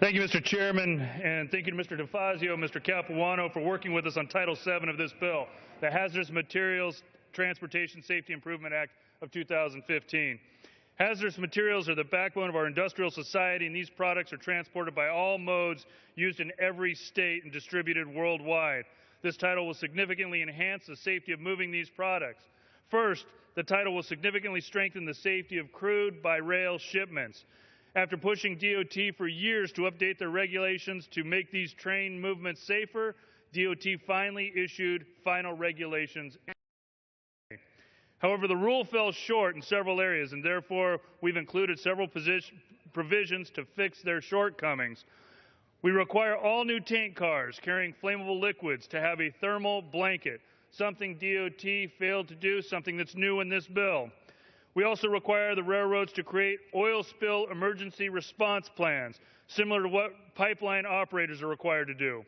Thank you, Mr. Chairman, and thank you to Mr. DeFazio and Mr. Capuano for working with us on Title VII of this bill, the Hazardous Materials Transportation Safety Improvement Act of 2015. Hazardous materials are the backbone of our industrial society, and these products are transported by all modes used in every state and distributed worldwide. This title will significantly enhance the safety of moving these products. First, the title will significantly strengthen the safety of crude by rail shipments. After pushing DOT for years to update their regulations to make these train movements safer, DOT finally issued final regulations. However, the rule fell short in several areas, and therefore we've included several provisions to fix their shortcomings. We require all new tank cars carrying flammable liquids to have a thermal blanket, something DOT failed to do, something that's new in this bill. We also require the railroads to create oil spill emergency response plans, similar to what pipeline operators are required to do.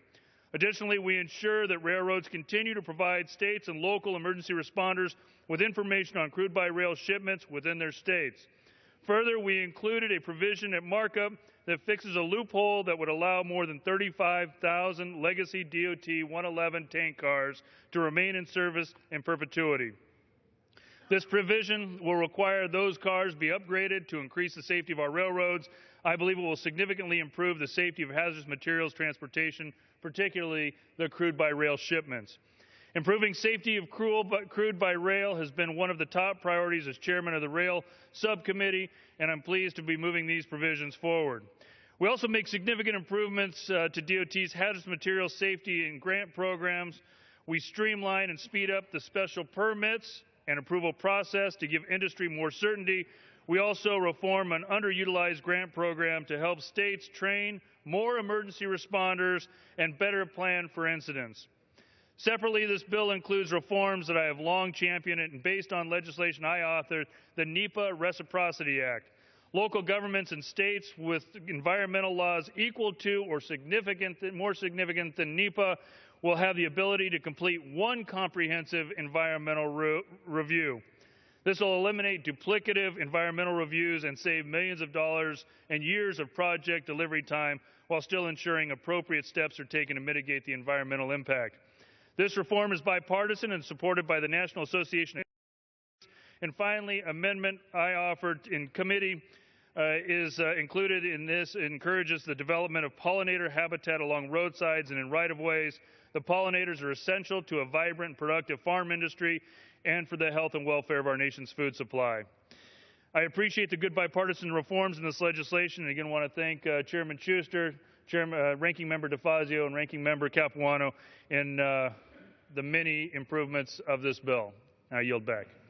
Additionally, we ensure that railroads continue to provide states and local emergency responders with information on crude by rail shipments within their states. Further, we included a provision at markup that fixes a loophole that would allow more than 35,000 legacy DOT 111 tank cars to remain in service in perpetuity. This provision will require those cars be upgraded to increase the safety of our railroads. I believe it will significantly improve the safety of hazardous materials transportation, particularly the crude by rail shipments. Improving safety of crude by rail has been one of the top priorities as chairman of the Rail Subcommittee, and I'm pleased to be moving these provisions forward. We also make significant improvements to DOT's hazardous materials safety and grant programs. We streamline and speed up the special permits and approval process to give industry more certainty. We also reform an underutilized grant program to help states train more emergency responders and better plan for incidents. Separately, this bill includes reforms that I have long championed, and based on legislation I authored, the NEPA Reciprocity Act. Local governments and states with environmental laws equal to or more significant than NEPA will have the ability to complete one comprehensive environmental review. This will eliminate duplicative environmental reviews and save millions of dollars and years of project delivery time while still ensuring appropriate steps are taken to mitigate the environmental impact. This reform is bipartisan and supported by the National Association of And finally, amendment I offered in committee is included in this. It encourages the development of pollinator habitat along roadsides and in right-of-ways. The pollinators are essential to a vibrant and productive farm industry and for the health and welfare of our nation's food supply. I appreciate the good bipartisan reforms in this legislation, and again want to thank Chairman Schuster, Ranking Member DeFazio, and Ranking Member Capuano in the many improvements of this bill. I yield back.